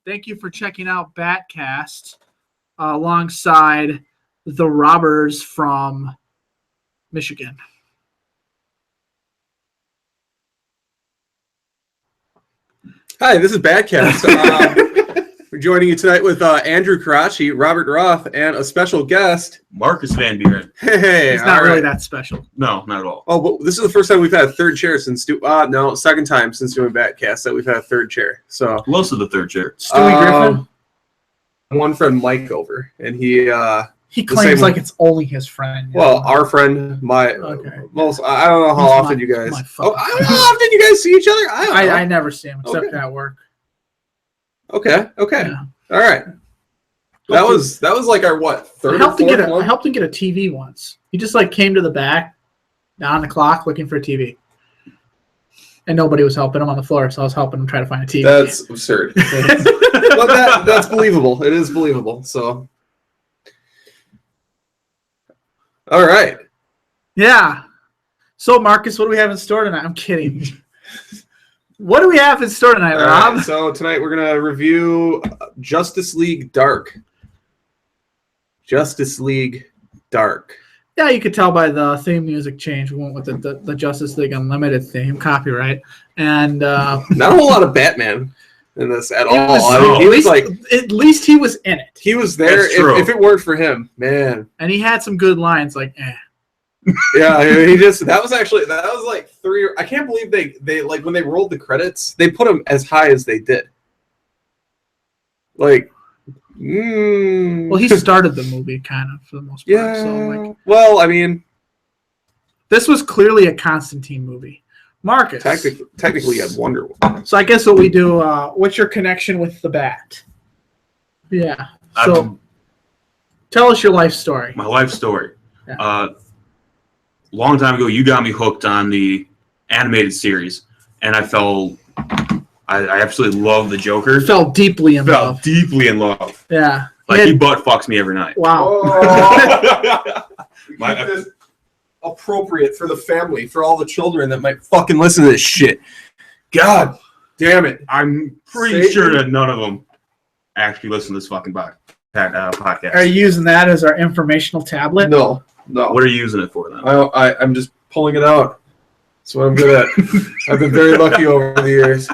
Thank you for checking out Batcast alongside the robbers from Michigan. Hi, this is Batcast. We're joining you tonight with Andrew Caracci, Robert Roth, and a special guest, Marcus VanBuren. Hey, it's not really that special. No, not at all. Oh, but this is the first time we've had a third chair since second time since doing Batcast that we've had a third chair. So Close to the third chair. Stewie Griffin. One friend Mike over, and he claims like it's only his friend. Well, our friend, I don't know how often you guys. I don't know how often you guys see each other. I never see him except at work. Okay. Yeah. All right. That was like our third. I helped him get a TV once. He just came to the back, down the clock, looking for a TV, and nobody was helping him on the floor, so I was helping him try to find a TV. That's absurd. But that's believable. It is believable. So, all right. Yeah. So, Marcus, what do we have in store tonight? I'm kidding. What do we have in store tonight, Rob? Right, so tonight we're going to review Justice League Dark. Justice League Dark. Yeah, you could tell by the theme music change. We went with the Justice League Unlimited theme, copyright. And not a whole lot of Batman in this at all. At least he was in it. He was there. If it weren't for him, man. And he had some good lines Yeah, that was like three. I can't believe they when they rolled the credits, they put him as high as they did. Well, he started the movie kind of for the most part. Yeah. Well, I mean, this was clearly a Constantine movie. Marcus. Technically, you had Wonder Woman. So I guess what we do. What's your connection with the Bat? Yeah. So tell us your life story. My life story. Yeah. Long time ago, you got me hooked on the animated series, and I absolutely love the Joker. Fell deeply in love. Yeah. He butt fucks me every night. Wow. This appropriate for the family, for all the children that might fucking listen to this shit. God damn it. I'm pretty sure that none of them actually listen to this fucking podcast. Are you using that as our informational tablet? No. What are you using it for then? I'm just pulling it out. That's what I'm good at. I've been very lucky over the years.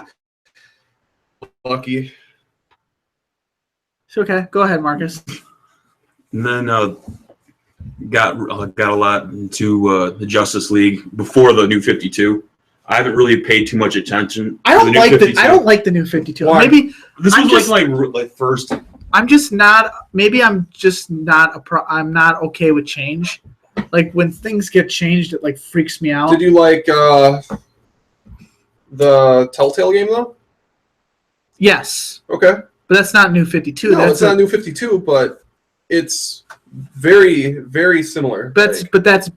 Lucky. It's okay. Go ahead, Marcus. And then got a lot into the Justice League before the New 52. I haven't really paid too much attention. I don't like the New 52. Why? Maybe this was like first. I'm just not. Maybe I'm just not. I'm not okay with change. Like when things get changed, it freaks me out. Did you like the Telltale game though? Yes. Okay. But that's not New 52. No, it's not New 52, but it's very, very similar. But that's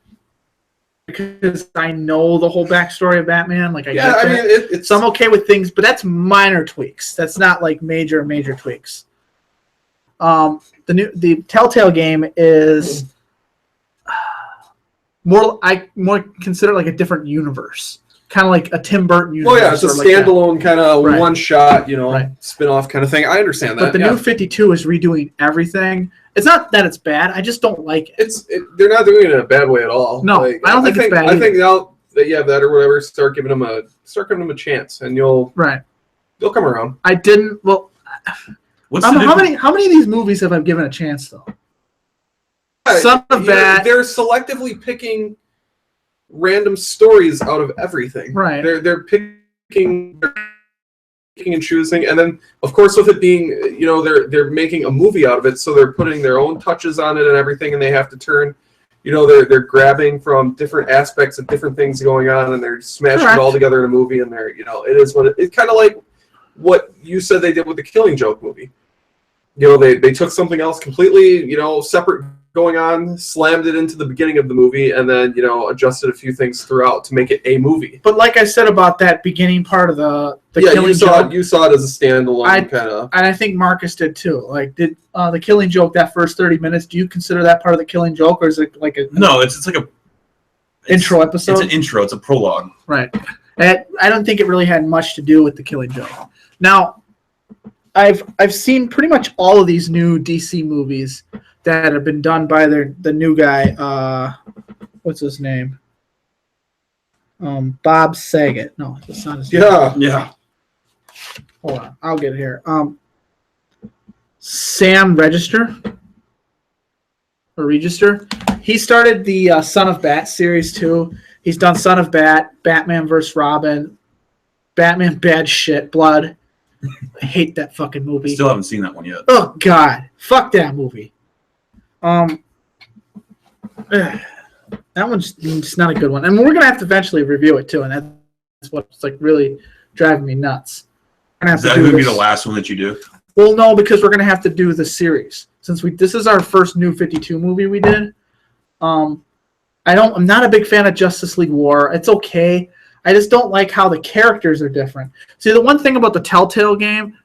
because I know the whole backstory of Batman. So I'm okay with things, but that's minor tweaks. That's not major tweaks. The Telltale game is more consider a different universe, kind of like a Tim Burton universe. Well, yeah, it's a standalone kind of one shot, spin-off kind of thing. I understand that. But the New 52 is redoing everything. It's not that it's bad. I just don't like it. They're not doing it in a bad way at all. No, I don't think it's bad. I think now that you have that or whatever, start giving them a chance, and they'll come around. I didn't. Well. How many of these movies have I given a chance though? Son of Bat. They're selectively picking random stories out of everything. Right. They're picking and choosing, and then of course with it being, you know, they're making a movie out of it, so they're putting their own touches on it and everything, and they have to turn, you know, they're grabbing from different aspects of different things going on, and they're smashing it all together in a movie, and they're, you know, it is what it's kind of like what you said they did with the Killing Joke movie. You know, they took something else completely, you know, separate going on, slammed it into the beginning of the movie, and then, you know, adjusted a few things throughout to make it a movie. But like I said about that beginning part of the Killing Joke, you saw it as a standalone kind of. And I think Marcus did too. Like, did the Killing Joke, that first 30 minutes, do you consider that part of the Killing Joke, or is it like a no? It's like a intro episode. It's an intro. It's a prologue. Right. And I don't think it really had much to do with the Killing Joke. Now, I've seen pretty much all of these new DC movies that have been done by the new guy. What's his name? Bob Saget. No, that's not his name. Yeah. Hold on, I'll get it here. Sam Register. He started the Son of Bat series too. He's done Son of Bat, Batman vs. Robin, Batman Bad Shit, Blood. I hate that fucking movie. Still haven't seen that one yet. Oh God, fuck that movie. That one's just not a good one, and we're gonna have to eventually review it too, and that's what's like really driving me nuts. Is that going to be the last one that you do? Well, no, because we're gonna have to do the series since this is our first New 52 movie we did. I'm not a big fan of Justice League War. It's okay. I just don't like how the characters are different. See, the one thing about the Telltale game,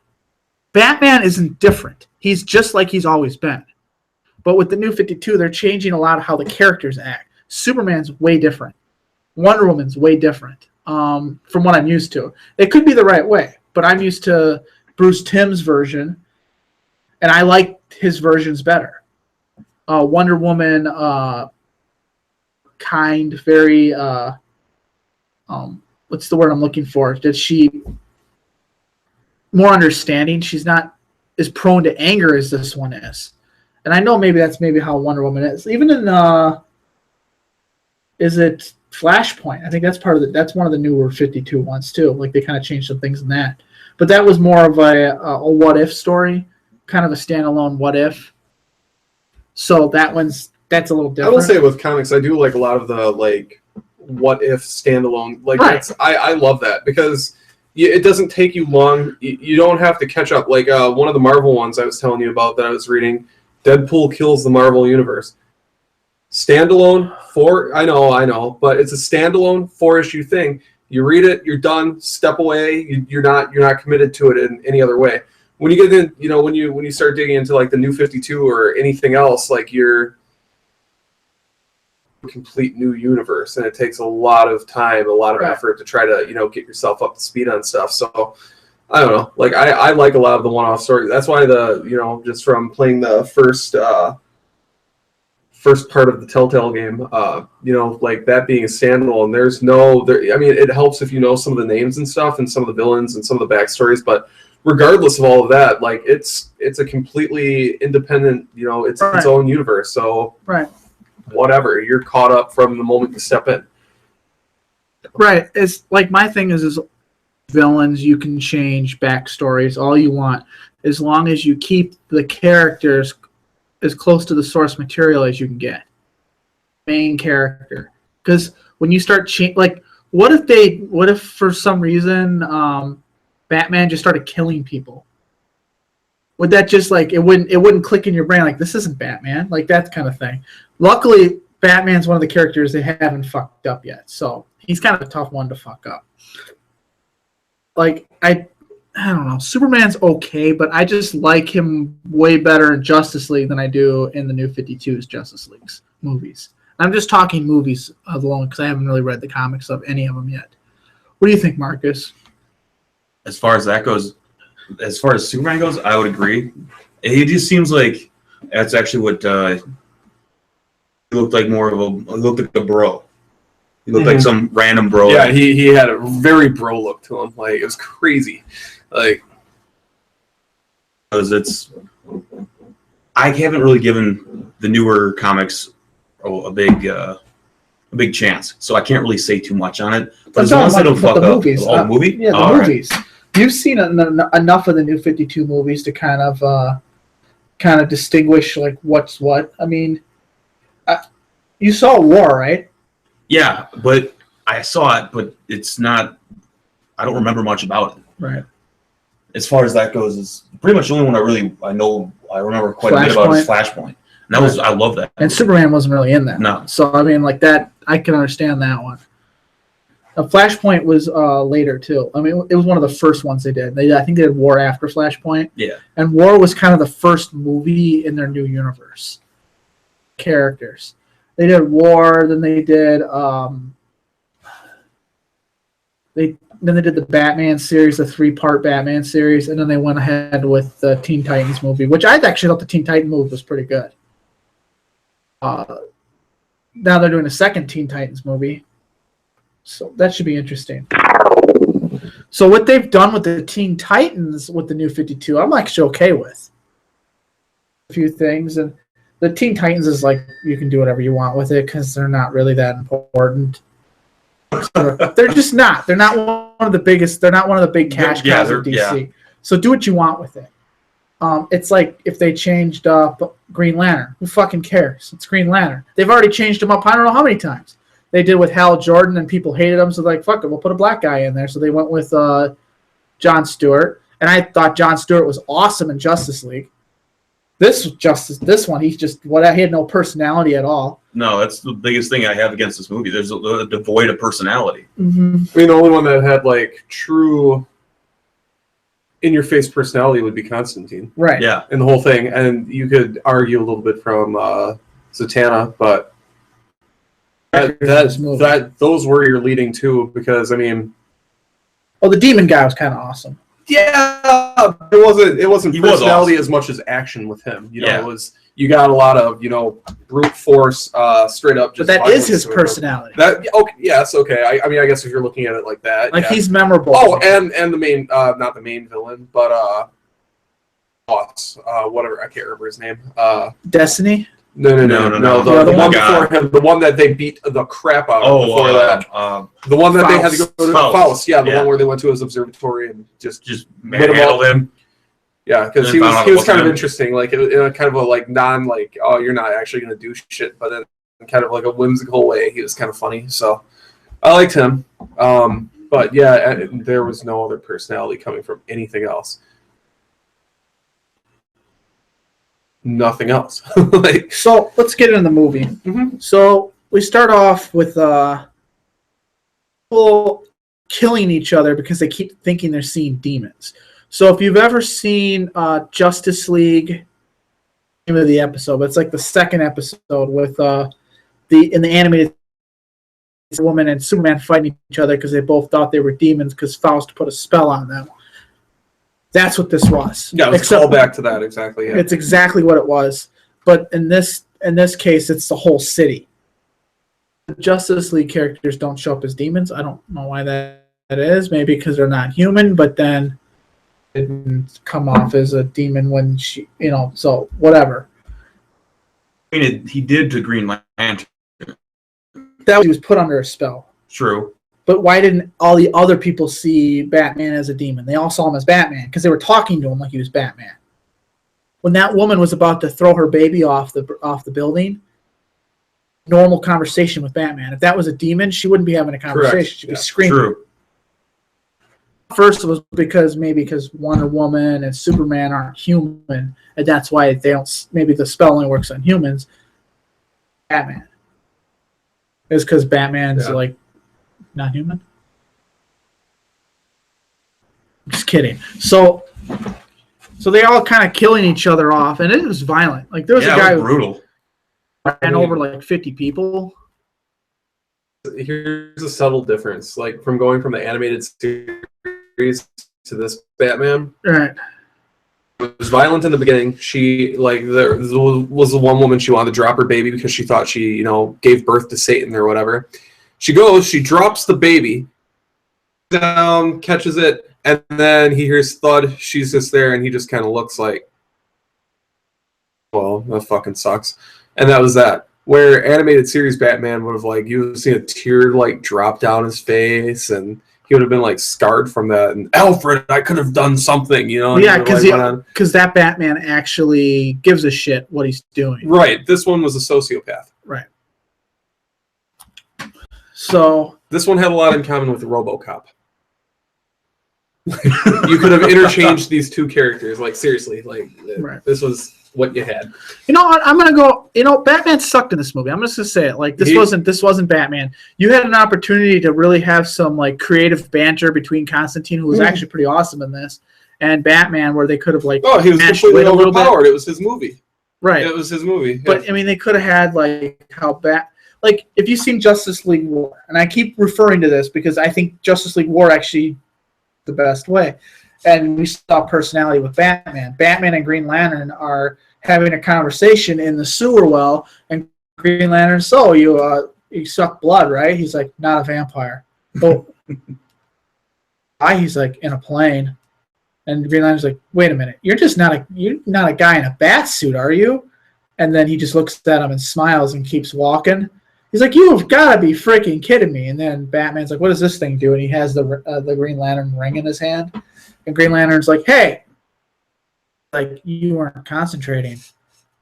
Batman isn't different. He's just like he's always been. But with the New 52, they're changing a lot of how the characters act. Superman's way different. Wonder Woman's way different from what I'm used to. It could be the right way, but I'm used to Bruce Timm's version, and I like his versions better. Wonder Woman, kind, very, what's the word I'm looking for? Did she more understanding? She's not as prone to anger as this one is. And I know that's how Wonder Woman is. Even in is it Flashpoint? I think that's that's one of the newer 52 ones too. Like they kind of changed some things in that. But that was more of a what if story, kind of a standalone what if. So that's a little different. I will say with comics, I do like a lot of the like what if standalone. Like right. I love that because it doesn't take you long. You don't have to catch up. Like one of the Marvel ones I was telling you about that I was reading. Deadpool kills the Marvel Universe. Standalone, I know, but it's a standalone 4-issue thing. You read it, you're done, step away. You're not committed to it in any other way. When you get in, when you start digging into like the New 52 or anything else, like you're a complete new universe, and it takes a lot of time, a lot of effort to try to get yourself up to speed on stuff. So. I don't know. Like I like a lot of the one-off stories. That's why just from playing the first part of the Telltale game, like that being a standalone. It helps if you know some of the names and stuff, and some of the villains and some of the backstories. But regardless of all of that, like it's a completely independent. It's its own universe. So whatever, you're caught up from the moment you step in. Right. It's like my thing is villains, you can change backstories all you want as long as you keep the characters as close to the source material as you can get. Main character, because when you start what if for some reason Batman just started killing people? Would that just it wouldn't click in your brain like this isn't Batman, like that kind of thing. Luckily Batman's one of the characters they haven't fucked up yet, so he's kind of a tough one to fuck up. Like I don't know. Superman's okay, but I just like him way better in Justice League than I do in the New 52's Justice League's movies. I'm just talking movies alone because I haven't really read the comics of any of them yet. What do you think, Marcus? As far as that goes, as far as Superman goes, I would agree. It just seems like that's actually what he looked like. He looked like a bro. He looked like some random bro. Yeah, he had a very bro look to him. Like it was crazy. Like because I haven't really given the newer comics a big chance, so I can't really say too much on it. But as long as they don't fuck up, movies. the movie, yeah, the movies. Right. you've seen enough of the New 52 movies to kind of distinguish like what's what. I mean, you saw War, right? Yeah, but I saw it, but it's not. I don't remember much about it. Right. As far as that goes, is pretty much the only one I remember quite a bit about is Flashpoint. And that was I love that. And Superman wasn't really in that. No. So I mean, like that, I can understand that one. Flashpoint was later too. I mean, it was one of the first ones they did. I think they did War after Flashpoint. Yeah. And War was kind of the first movie in their new universe. Characters. They did War, then they did Then they did the Batman series, the 3-part Batman series, and then they went ahead with the Teen Titans movie, which I actually thought the Teen Titans movie was pretty good. Now they're doing a second Teen Titans movie, so that should be interesting. So what they've done with the Teen Titans with the New 52, I'm actually okay with a few things, and the Teen Titans is like you can do whatever you want with it because they're not really that important. They're just not. They're not one of the biggest. They're not one of the big cash cows of DC. Yeah. So do what you want with it. It's like if they changed up Green Lantern. Who fucking cares? It's Green Lantern. They've already changed him up I don't know how many times. They did with Hal Jordan and people hated him, so they're like, fuck it, we'll put a black guy in there. So they went with Jon Stewart. And I thought Jon Stewart was awesome in Justice League. This one, he had no personality at all. No, that's the biggest thing I have against this movie. There's a devoid of personality. Mm-hmm. I mean, the only one that had like true in-your-face personality would be Constantine. Right. Yeah. In the whole thing, and you could argue a little bit from Zatanna, but those were your leading two because I mean, well, the demon guy was kind of awesome. Yeah, it wasn't personality awesome. as much as action with him. It was you got a lot of brute force, straight up. Just but that is his personality. That okay? Yes, okay. I mean, I guess if you're looking at it like that, like he's memorable. Oh, and the main, not the main villain, but Roth, whatever. I can't remember his name. Destiny. No. The one before him, the one that they beat the crap out of before that. The one that Faust. They had to go to Faust. Yeah, the one where they went to his observatory and just manhandled him. Yeah, because he was kind of interesting, like in a kind of a like non like oh you're not actually gonna do shit, but in kind of like a whimsical way. He was kind of funny, so I liked him. But yeah, there was no other personality coming from anything else. Nothing else. So let's get into the movie. Mm-hmm. So we start off with people killing each other because they keep thinking they're seeing demons. So if you've ever seen Justice League, name of the episode, but it's like the second episode with in the animated woman and Superman fighting each other because they both thought they were demons because Faust put a spell on them. That's what this was. Yeah, let's call back to that exactly. Yeah. It's exactly what it was. But in this case, it's the whole city. The Justice League characters don't show up as demons. I don't know why that is. Maybe because they're not human, but then it didn't come off as a demon when she, so whatever. I mean, he did to Green Lantern. That he was put under a spell. True. But why didn't all the other people see Batman as a demon? They all saw him as Batman because they were talking to him like he was Batman. When that woman was about to throw her baby off the building, normal conversation with Batman. If that was a demon, she wouldn't be having a conversation. Correct. She'd be screaming. True. First it was because Wonder Woman and Superman aren't human, and that's why they don't. Maybe the spell only works on humans. Batman. It's because Batman's like not human. Just kidding. So they all kind of killing each other off, and it was violent. Like there was a guy brutal. Ran over like 50 people. Here's a subtle difference, like from going from the animated series to this Batman. Right. It was violent in the beginning. She there was the one woman she wanted to drop her baby because she thought she gave birth to Satan or whatever. She drops the baby down, catches it, and then he hears thud. She's just there, and he just kind of looks like, well, that fucking sucks. And that was that. Where animated series Batman would have you would see a tear drop down his face, and he would have been like scarred from that. And Alfred, I could have done something, you know. Yeah, because that Batman actually gives a shit what he's doing. Right. This one was a sociopath. Right. So this one had a lot in common with RoboCop. You could have interchanged these two characters. Like seriously, like right. This was what you had. You know what? I'm gonna go. You know, Batman sucked in this movie. I'm just gonna say it. Like this wasn't Batman. You had an opportunity to really have some like creative banter between Constantine, who was actually pretty awesome in this, and Batman, where they could have like he was completely overpowered. It was his movie. Right. It was his movie. But I mean, they could have had like like if you've seen Justice League War, and I keep referring to this because I think Justice League War actually the best way. And we saw personality with Batman. Batman and Green Lantern are having a conversation in the sewer well, and Green Lantern, so you suck blood, right? He's like, not a vampire. Oh, he's like, in a plane. And Green Lantern's like, wait a minute, you're not a guy in a bat suit, are you? And then he just looks at him and smiles and keeps walking. He's like, you've got to be freaking kidding me. And then Batman's like, what does this thing do? And he has the Green Lantern ring in his hand. And Green Lantern's like, hey, like, you weren't concentrating.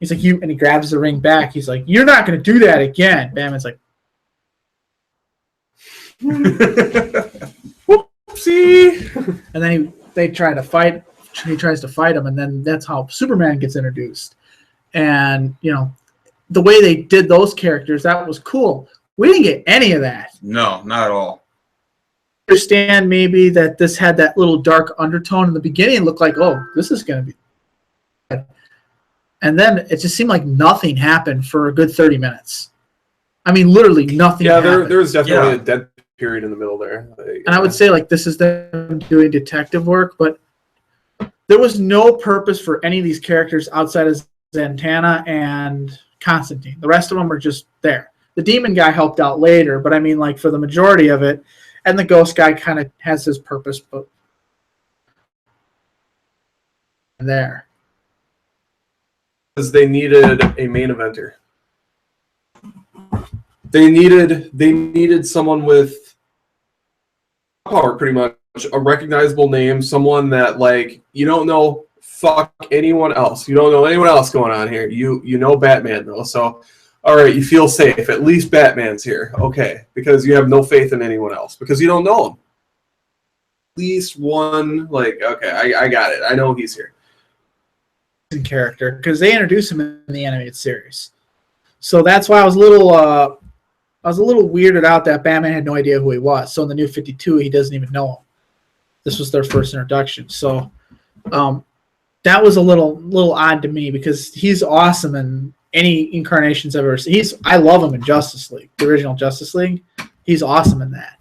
He's like, and he grabs the ring back. He's like, you're not going to do that again. Batman's like, whoopsie. And then they try to fight. He tries to fight him, and then that's how Superman gets introduced. And, you know, the way they did those characters, that was cool. We didn't get any of that. No, not at all. I understand maybe that this had that little dark undertone in the beginning. It looked like, oh, this is going to be bad. And then it just seemed like nothing happened for a good 30 minutes. I mean, literally nothing happened. There was definitely a dead period in the middle there. And I would say, like, this is them doing detective work, but there was no purpose for any of these characters outside of Zatanna and Constantine. The rest of them are just there. The demon guy helped out later, but I mean, like, for the majority of it, and the ghost guy kind of has his purpose, but there. Because they needed a main eventer. They needed someone with power, pretty much, a recognizable name, someone that, like, you don't know fuck anyone else. You don't know anyone else going on here. You know Batman, though, so all right, you feel safe. At least Batman's here. Okay, because you have no faith in anyone else, because you don't know him. At least one, like, okay, I got it. I know he's here. Character, because they introduced him in the animated series. So that's why I was a little weirded out that Batman had no idea who he was. So in the New 52, he doesn't even know him. This was their first introduction. So that was a little odd to me, because he's awesome in any incarnations I've ever seen. I love him in Justice League, the original Justice League. He's awesome in that.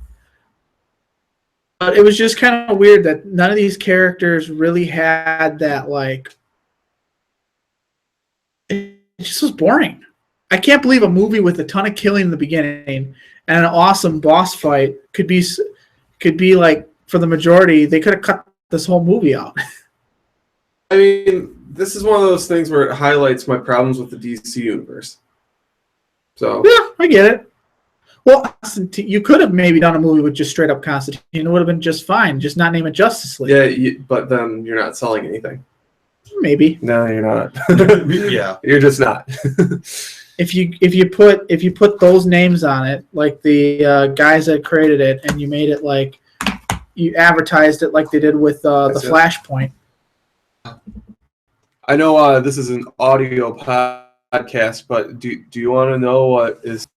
But it was just kind of weird that none of these characters really had that, like, it just was boring. I can't believe a movie with a ton of killing in the beginning and an awesome boss fight could be like, for the majority, they could have cut this whole movie out. I mean, this is one of those things where it highlights my problems with the DC universe. So yeah, I get it. Well, you could have maybe done a movie with just straight up Constantine. It would have been just fine. Just not name it Justice League. Yeah, but then you're not selling anything. Maybe. No, you're not. Yeah, you're just not. If you put those names on it, like the guys that created it, and you made it like you advertised it like they did with the Flashpoint. I know this is an audio podcast, but do you want to know what is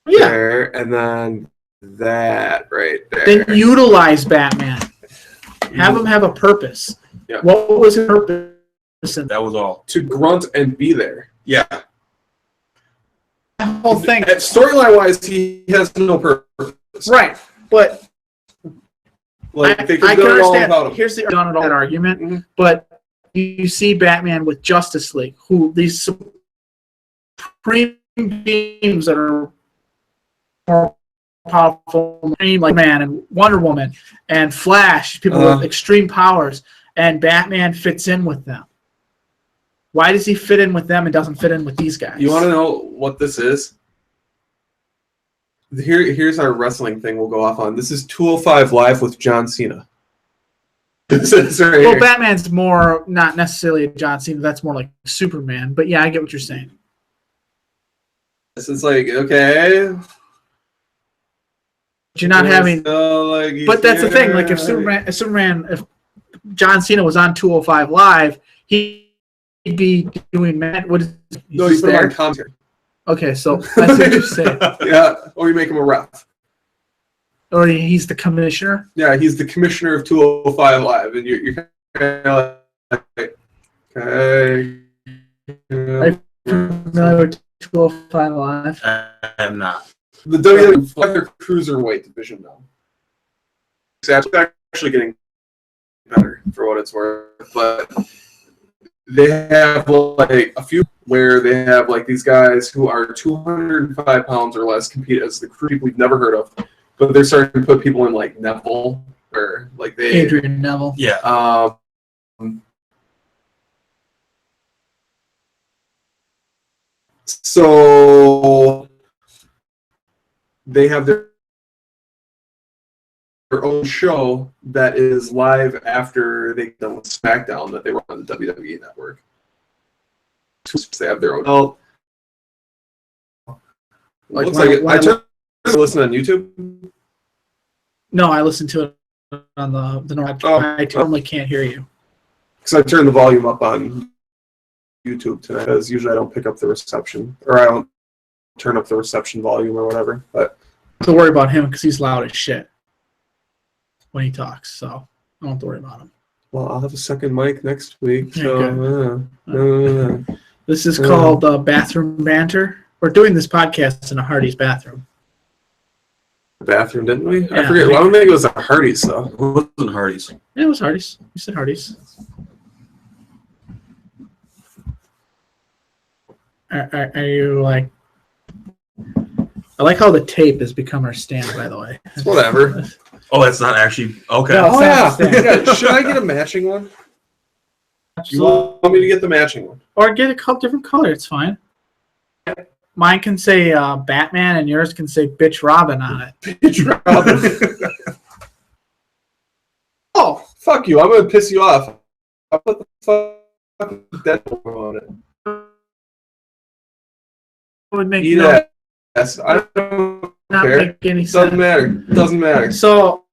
there? And then that right there. Then utilize Batman. Have him have a purpose. Yeah. What was his purpose? That was all. To grunt and be there. Yeah. The whole thing. Storyline wise, he has no purpose. Right, but like I can understand. All him. Here's the done it all that argument, Mm-hmm. but you see Batman with Justice League, who these supreme beings that are more powerful, like Man and Wonder Woman and Flash, people with extreme powers, and Batman fits in with them. Why does he fit in with them and doesn't fit in with these guys? You want to know what this is? Here's our wrestling thing we'll go off on. This is 205 Live with John Cena. This is right Well, here. Batman's more not necessarily a John Cena. That's more like Superman. But yeah, I get what you're saying. This is like, okay. But you're not having. But that's the thing. Like if if John Cena was on 205 Live, he'd be doing what is No, you put him on commentary. Okay, so that's what you're saying. Yeah, or you make him a ref. Or he's the commissioner. Yeah, he's the commissioner of 205 Live, and you're kind of like, okay. Are you familiar with 205 Live? I'm not. The WWE Feather Cruiserweight division, though. It's actually getting better for what it's worth, but they have like a few where they have like these guys who are 205 pounds or less compete as the crew people we've never heard of, but they're starting to put people in like Neville, or like Adrian Neville. Yeah. So they have their own show that is live after they done with SmackDown that they run on the WWE Network. They have their own. Oh, Like looks when- like it. when I turned to listen on YouTube. No, I listened to it on the normal. Oh. I totally can't hear you. Because I turned the volume up on YouTube tonight, because usually I don't pick up the reception, or I don't turn up the reception volume or whatever. But Don't worry about him because he's loud as shit when he talks. So I don't have to worry about him. well, I'll have a second mic next week. Yeah, So This is called Bathroom Banter. We're doing this podcast in a Hardy's bathroom. bathroom, didn't we? I Yeah. forget. Well, I don't think it was a Hardee's though. It wasn't Hardy's. Yeah, it was Hardy's. You said Hardy's. Are you like? I like how the tape has become our stand. By the way, It's whatever. Oh, that's not actually okay. No. Oh yeah. Stand. Yeah. Should I get a matching one? You want me to get the matching one? Or get a different color. It's fine. Mine can say Batman, and yours can say Bitch Robin on it. Bitch Robin. Oh, fuck you! I'm gonna piss you off. I'll put the fucking Deadpool on it. It would make Eat no, that. Yes, I don't not care. make any Doesn't sense. matter. Doesn't matter. So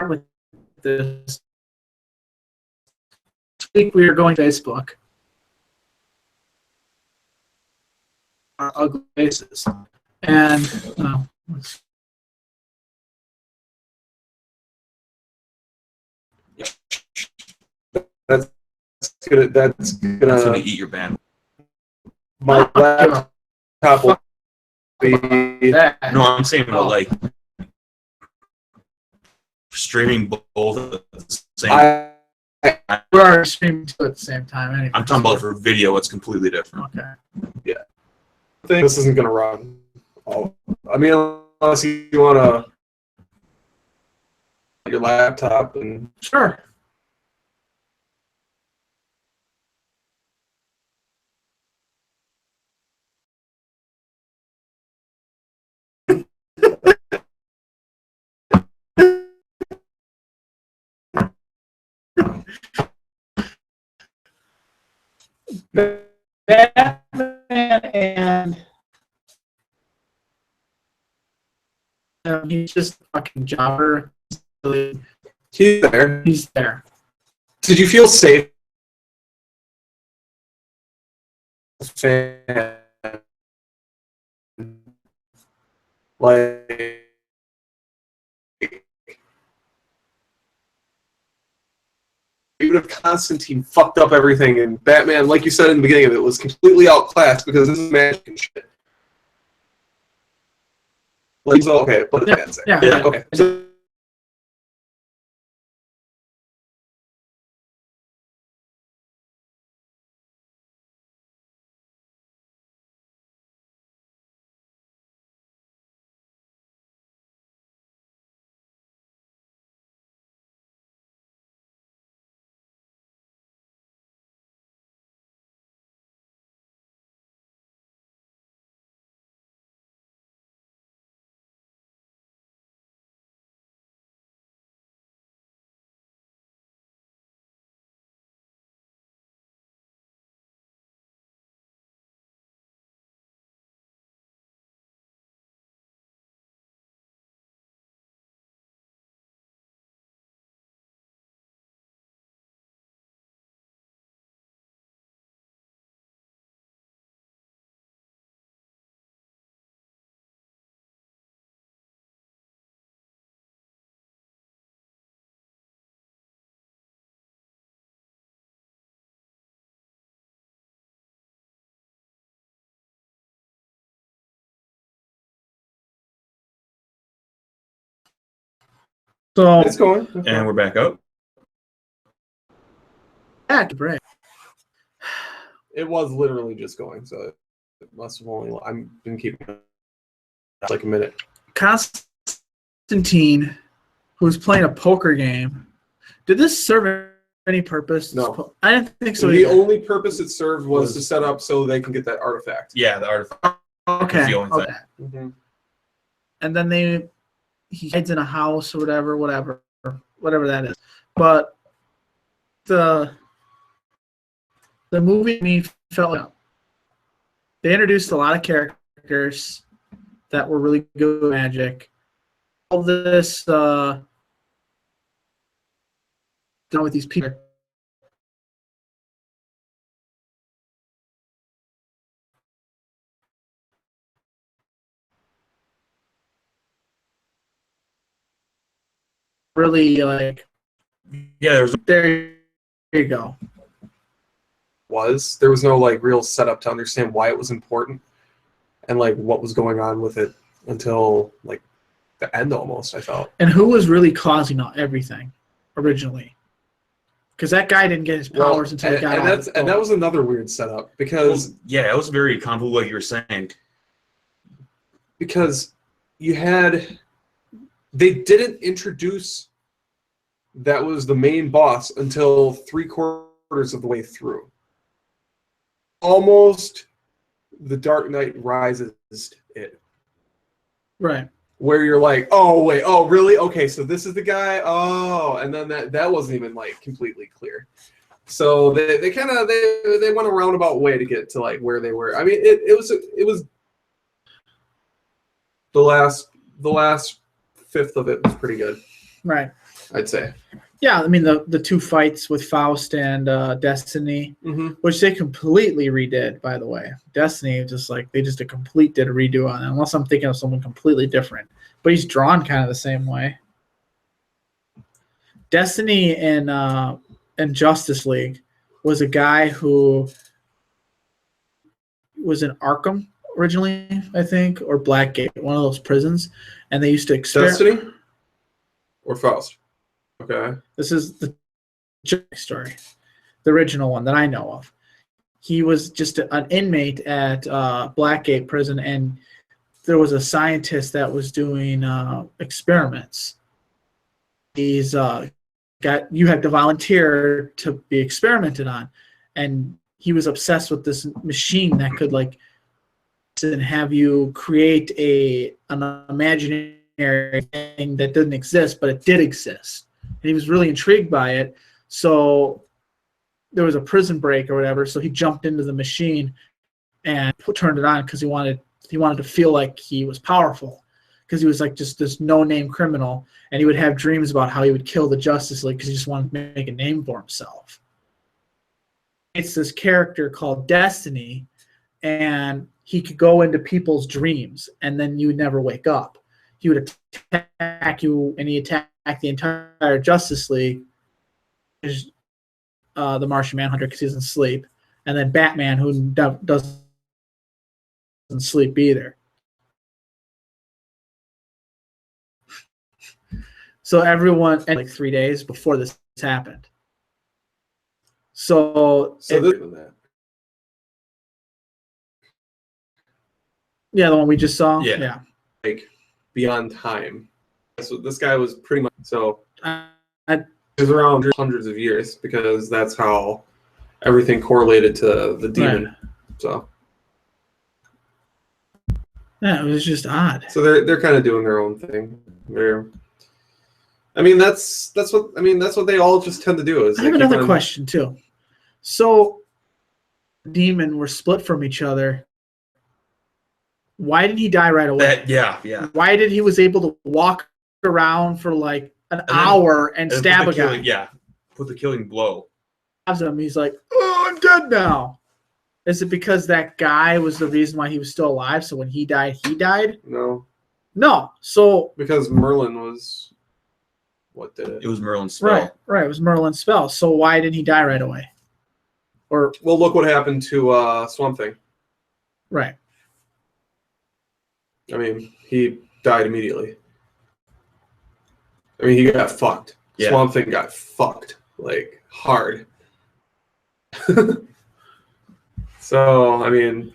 with this week we are going to Facebook. Our ugly faces. And That's gonna. That's That's gonna gonna. eat your band. My laptop will be. that. No, I'm saying about Oh. like streaming both at the same. We're already streaming to at the same time anyway. I'm talking about for video. It's completely different. Okay. I think this isn't gonna run. Oh, I mean, unless you wanna your laptop and. Sure. Batman and he's just a fucking jobber. He's there. He's there. Did you feel safe? Fan. Like. Even if Constantine fucked up everything and Batman, like you said in the beginning of it, was completely outclassed because this is magic and shit. Like, so, okay, but it's Yeah. okay. So, So It's going. And we're back up. back break. It was literally just going, so it must have only. I've been keeping it like a minute. Constantine, who was playing a poker game, did this serve any purpose? No. I didn't think so. The either. only purpose it served was to set up so they can get that artifact. Yeah, the artifact. Okay. the only thing. Okay. Mm-hmm. And then he hides in a house or whatever that is. But the movie to me felt like they introduced a lot of characters that were really good at magic. All this done with these people. Really like Yeah, there's there you go. There was no like real setup to understand why it was important and like what was going on with it until like the end almost, I felt. And who was really causing everything originally? Because that guy didn't get his powers until he got out. And that was another weird setup because it was very convoluted, like you were saying. Because they didn't introduce that was the main boss until 3/4 of the way through. Almost the Dark Knight Rises it. Right. Where you're like, oh wait, oh really? Okay, so this is the guy. Oh, and then that wasn't even like completely clear. So they kind of they went a roundabout way to get to like where they were. I mean, it was the last fifth of it was pretty good. Right. I'd say. Yeah, I mean the two fights with Faust and Destiny, which they completely redid, by the way. Destiny just like did a redo on it, unless I'm thinking of someone completely different. But he's drawn kind of the same way. Destiny in Justice League was a guy who was in Arkham originally, I think, or Blackgate, one of those prisons, and they used to experiment. Destiny or Faust. Okay. This is the story, the original one that I know of. He was just an inmate at Blackgate prison, and there was a scientist that was doing experiments. You had to volunteer to be experimented on, and he was obsessed with this machine that could like and have you create an imaginary thing that didn't exist, but it did exist. And he was really intrigued by it. So there was a prison break or whatever. So he jumped into the machine and turned it on because he wanted to feel like he was powerful, because he was like just this no-name criminal, and he would have dreams about how he would kill the Justice League because he just wanted to make a name for himself. It's this character called Destiny, and he could go into people's dreams, and then you would never wake up. He would attack you, and he attacked the entire Justice League, the Martian Manhunter, because he doesn't sleep, and then Batman, who doesn't sleep either. So everyone, and like 3 days before this happened. That. Yeah, the one we just saw. Yeah. Like beyond time. So this guy was pretty much It was around hundreds of years, because that's how everything correlated to the demon. Right. So yeah, it was just odd. So they're kind of doing their own thing. That's what they all just tend to do. I have another question too. So, demon were split from each other. Why did he die right away? Yeah. Why did he was able to walk around for like an hour and stab a guy? Put the killing blow. He's like, oh, I'm dead now. Is it because that guy was the reason why he was still alive? So when he died, he died? No. So because Merlin was what did it? It was Merlin's spell. Right. It was Merlin's spell. So why didn't he die right away? Well, look what happened to Swamp Thing. Right. I mean, he died immediately. I mean, he got fucked. Yeah. Swamp Thing got fucked, like, hard. So, I mean,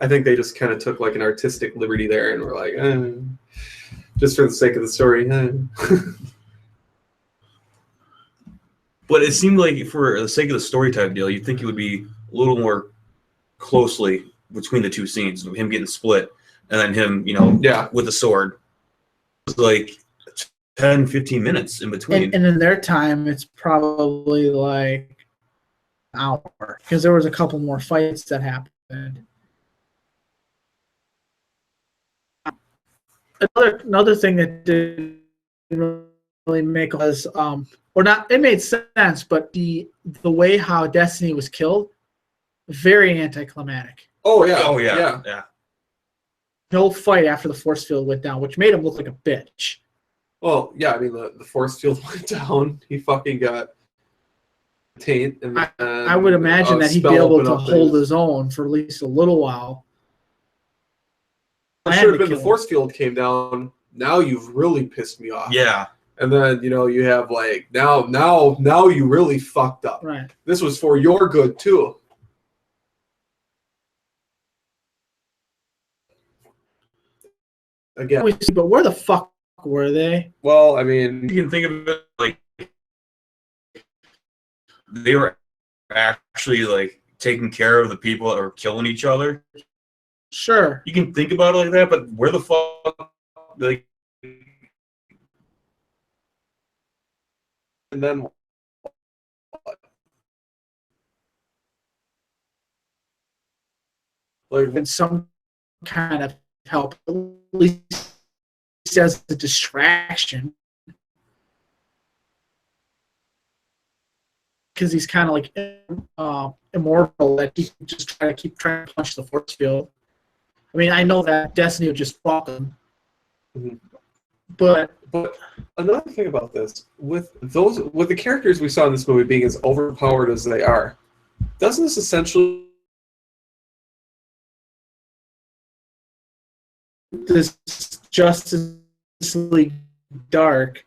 I think they just kind of took, like, an artistic liberty there and were like, just for the sake of the story. But it seemed like for the sake of the story type deal, you'd think it would be a little more closely between the two scenes of him getting split and then him, Yeah. with the sword. It was like 10, 15 minutes in between. And in their time, it's probably like an hour because there was a couple more fights that happened. Another thing that didn't really make was or not, it made sense, but the way how Destiny was killed, very anticlimactic. Oh, yeah. Oh, yeah. No fight after the force field went down, which made him look like a bitch. Well, yeah, I mean, the force field went down. He fucking got taint. And I would imagine that he'd be able to hold his own for at least a little while. It should have been the force field came down. Now you've really pissed me off. Yeah. And then, you have like, now you really fucked up. Right. This was for your good, too. Again. But where the fuck were they? Well, I mean, You can think of it like they were actually like taking care of the people that were killing each other. Sure. You can think about it like that, but where the fuck, like, and then like And some kind of help, at least as a distraction. Because he's kind of like immortal, that he can just trying to punch the force field. I mean, I know that Destiny would just fuck him. Mm-hmm. But another thing about this, with the characters we saw in this movie being as overpowered as they are, doesn't this essentially this Justice League Dark,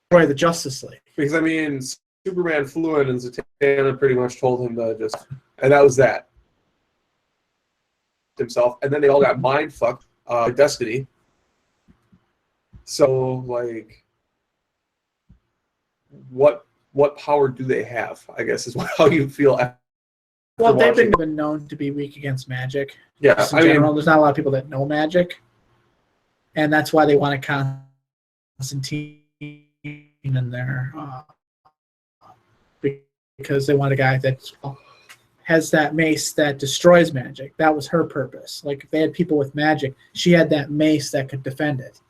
or the Justice League? because I mean Superman flew in and Zatanna pretty much told him to just, and that was that himself, and then they all got mind fucked Destiny. So like, what power do they have? I guess is how you feel. Well, they've been known to be weak against magic. Yeah, Just in general, there's not a lot of people that know magic, and that's why they want Constantine in there, because they want a guy that has that mace that destroys magic. That was her purpose. Like, if they had people with magic, she had that mace that could defend it.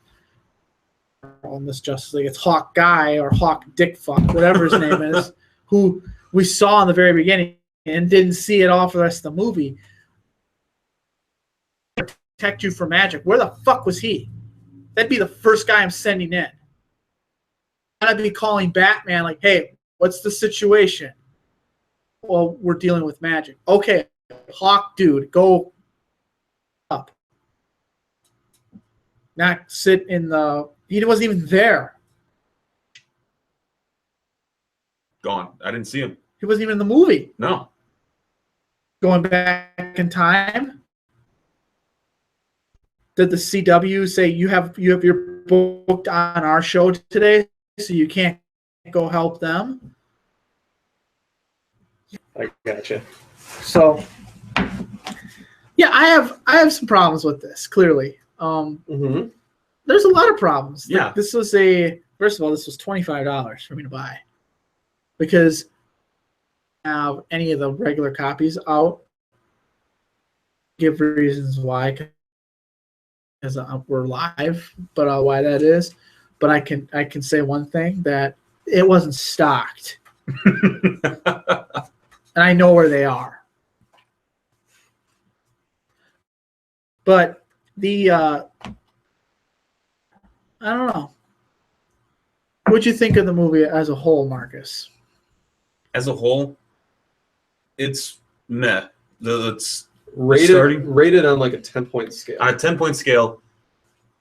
On this Justice League, it's Hawk Guy or Hawk Dick Fuck, whatever his name is, who we saw in the very beginning and didn't see it all for the rest of the movie. Protect you from magic. Where the fuck was he? That'd be the first guy I'm sending in. I'd be calling Batman like, hey, what's the situation? Well, we're dealing with magic. Okay, Hawk dude, go up. Not sit in the... He wasn't even there. gone. I didn't see him. He wasn't even in the movie. No. Going back in time, did the CW say you're booked on our show today, so you can't go help them? I gotcha. So, yeah, I have some problems with this. Clearly, there's a lot of problems. Yeah. Like, this was first of all, this was $25 for me to buy because I don't have any of the regular copies out. Give reasons why, because we're live, but why that is. But I can say one thing, that it wasn't stocked, and I know where they are. But I don't know. What'd you think of the movie as a whole, Marcus? As a whole, it's meh. It's rated on like a 10-point scale. on a 10-point scale,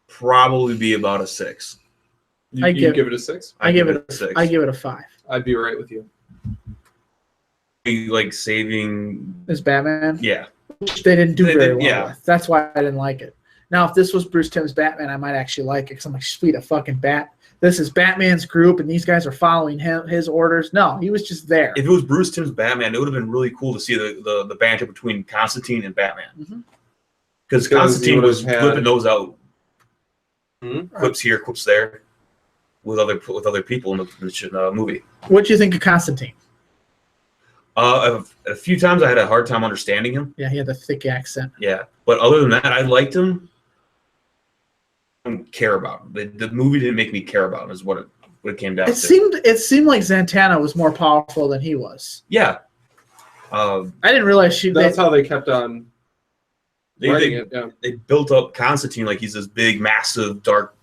probably be about a 6. You give it a 6? I give it a 6. I give it a 5. I'd be right with you. Like saving. This Batman, Yeah. which they didn't do very well yeah. with. That's why I didn't like it. Now, if this was Bruce Timm's Batman, I might actually like it because I'm like, sweet, a fucking bat. This is Batman's group, and these guys are following his orders. No, he was just there. If it was Bruce Timm's Batman, it would have been really cool to see the banter between Constantine and Batman. Because Constantine was flipping those out. Quips here, quips there, with other people in the movie. What do you think of Constantine? A few times I had a hard time understanding him. Yeah, he had the thick accent. Yeah, but other than that, I liked him. I don't care about him. The movie didn't make me care about him. Is what it came down to. It seemed like Zatanna was more powerful than he was. Yeah. I didn't realize That's how they kept on. They built up Constantine like he's this big, massive, dark.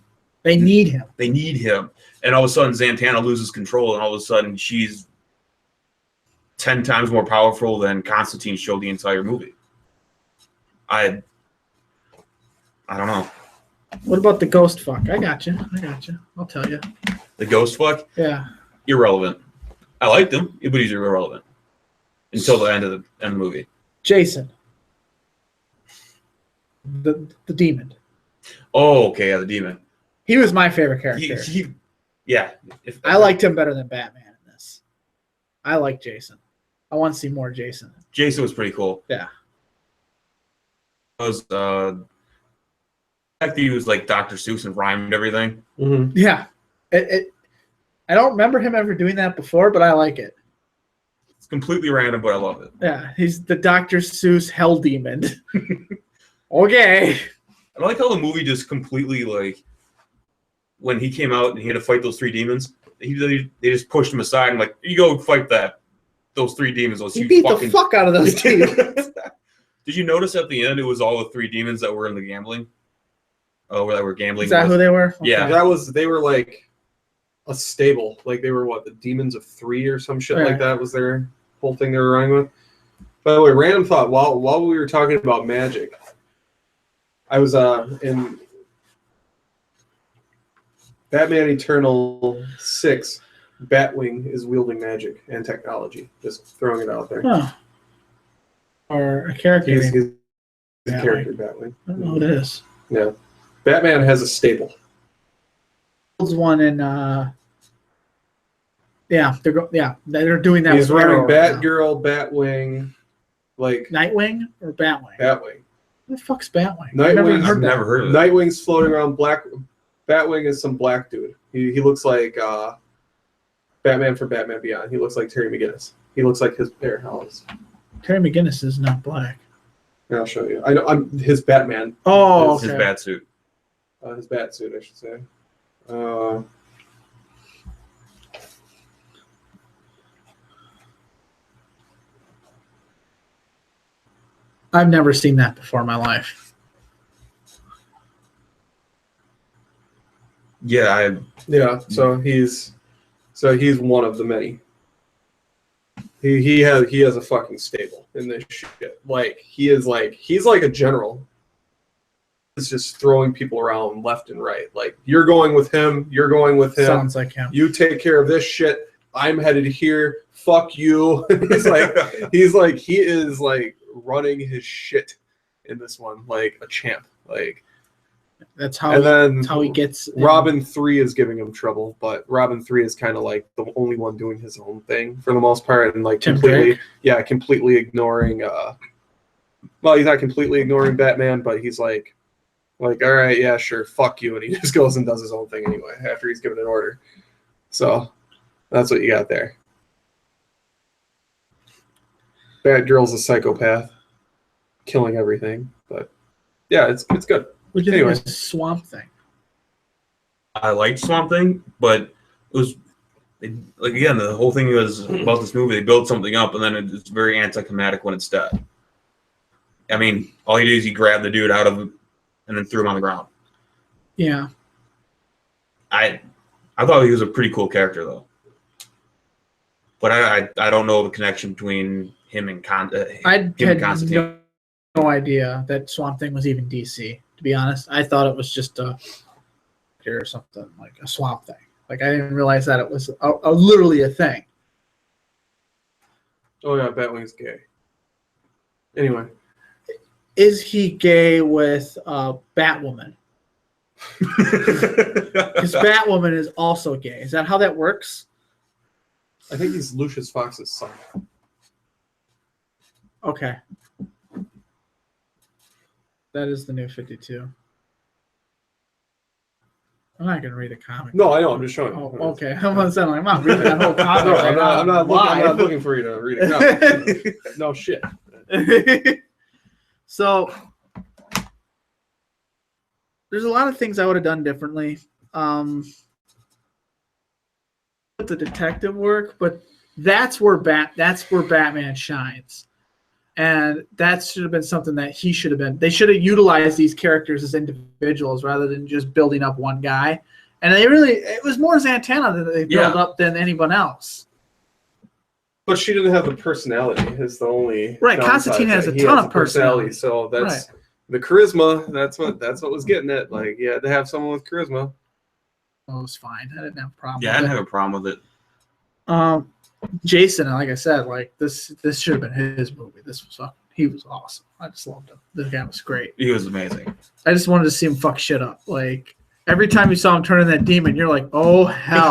They need him. They need him, and all of a sudden Zatanna loses control, and all of a sudden she's 10 times more powerful than Constantine showed the entire movie. I don't know. What about the ghost fuck? I got you. I'll tell you. The ghost fuck? Yeah. Irrelevant. I liked him, but he's irrelevant until the end of the movie. Jason. The demon. Oh, okay, yeah, the demon. He was my favorite character. Yeah. I liked him better than Batman in this. I like Jason. I want to see more Jason. Jason was pretty cool. Yeah. It was the fact that he was like Dr. Seuss and rhymed everything. Mm-hmm. Yeah. I don't remember him ever doing that before, but I like it. It's completely random, but I love it. Yeah, he's the Dr. Seuss hell demon. Okay. I like how the movie just completely, like, when he came out and he had to fight those 3 demons, they just pushed him aside and like, you go fight those 3 demons. He beat the fuck out of those demons. Did you notice at the end it was all the 3 demons that were in the gambling? Oh, where they were gambling. Is that who they were? Okay. Yeah. They were like a stable. Like they were the Demons of 3 or some shit like that was their whole thing they were running with. By the way, random thought, while we were talking about magic, I was in Batman Eternal 6, Batwing is wielding magic and technology. Just throwing it out there. Huh. Or a character. He's a Batwing. character, Batwing. I don't know what it is. Yeah. Batman has a stable. There's one in they're doing that. He's with running Arrow right now. Batgirl, Batwing, like Nightwing or Batwing? Batwing. Who the fuck's Batwing? Nightwing's I've never heard of it. Nightwing's floating around. Batwing is some black dude. He looks like Batman for Batman Beyond. He looks like Terry McGinnis. He looks like his hair. Terry McGinnis is not black. I'll show you. I know. I'm his Batman. Oh, okay. His bat suit. His bat suit, I should say. I've never seen that before in my life. Yeah, So he's one of the many. He has a fucking stable in this shit. Like he's like a general. He's just throwing people around left and right. Like you're going with him. You're going with him. Sounds like him. You take care of this shit. I'm headed here. Fuck you. He is running his shit in this one like a champ. Like that's how. And then that's how he gets. Robin 3 is giving him trouble, but Robin 3 is kind of like the only one doing his own thing for the most part, and like completely ignoring. Well, he's not completely ignoring Batman, but he's like, all right, yeah, sure, fuck you, and he just goes and does his own thing anyway after he's given an order. So that's what you got there. Batgirl's a psychopath, killing everything, but yeah, it's good. What do you think of the Swamp Thing? I liked Swamp Thing, but it was like again the whole thing was about this movie. They build something up, and then it's very anticlimactic when it's dead. I mean, all he did is he grabbed the dude out of him and then threw him on the ground. Yeah, I thought he was a pretty cool character though, but I don't know the connection between him and Constantine. I had no idea that Swamp Thing was even DC. To be honest, I thought it was just or something, like a Swamp Thing. Like, I didn't realize that it was literally a thing. Oh yeah, Batwing's gay. Anyway. Is he gay with Batwoman? Because Batwoman is also gay. Is that how that works? I think he's Lucius Fox's son. Okay. That is the New 52. I'm not going to read a comic. No, I know. I'm just showing you. Oh, okay. I'm not saying like, I'm not reading that whole comic. No, right now. I'm not looking for you to read it. No, no shit. So there's a lot of things I would have done differently with the detective work, but that's where Batman shines. And that should have been something that he should have been. They should have utilized these characters as individuals rather than just building up one guy. And it was more Zatanna that they built up than anyone else. But she didn't have the personality. Is the only right. Constantine has a ton of personality. So that's the charisma. That's what was getting it. Like, you had to have someone with charisma. Oh, it was fine. I didn't have a problem. Yeah, I didn't have a problem with it. Jason, like I said, like this should have been his movie. He was awesome. I just loved him. This guy was great. He was amazing. I just wanted to see him fuck shit up. Like every time you saw him turn in that demon, you're like, oh hell.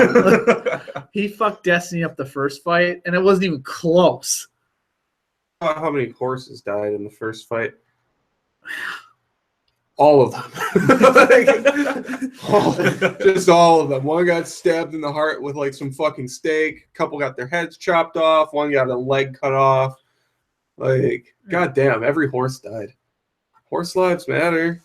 He fucked Destiny up the first fight, and it wasn't even close. How many horses died in the first fight? All of them. Just all of them. One got stabbed in the heart with like some fucking steak. A couple got their heads chopped off. One got a leg cut off. Like, goddamn, every horse died. Horse lives matter.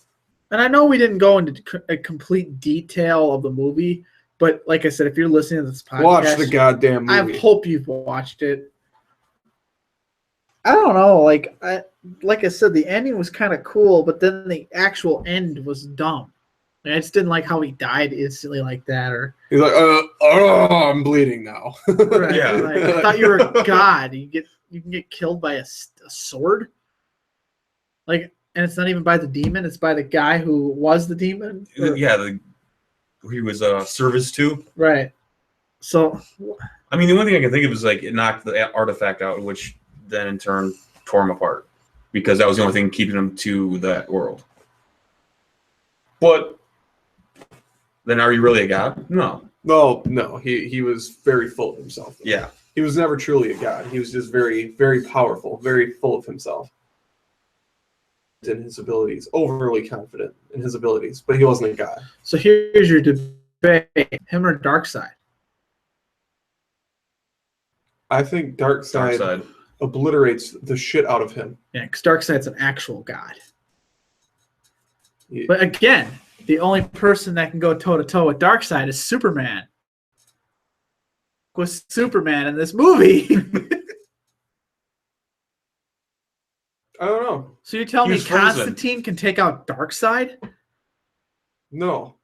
And I know we didn't go into a complete detail of the movie, but like I said, if you're listening to this podcast, watch the goddamn movie. I hope you've watched it. I don't know, like I said, the ending was kind of cool, but then the actual end was dumb. Like, I just didn't like how he died instantly like that. Or he's like, I'm bleeding now. Right, yeah, like, I thought you were a god. You can get killed by a sword. Like, and it's not even by the demon; it's by the guy who was the demon. Yeah, he was service to. Right. So, I mean, the only thing I can think of is like it knocked the artifact out, which then in turn tore him apart, because that was the only thing keeping him to that world. But then, are you really a god? No. No. He was very full of himself. Yeah. He was never truly a god. He was just very, very powerful, very full of himself. In his abilities, overly confident in his abilities, but he wasn't a god. So here's your debate: him or Darkseid? I think Darkseid obliterates the shit out of him. Yeah, because Darkseid's an actual god. Yeah. But again, the only person that can go toe to toe with Darkseid is Superman. Was Superman in this movie? I don't know. So you tell me Constantine can take out Darkseid? No.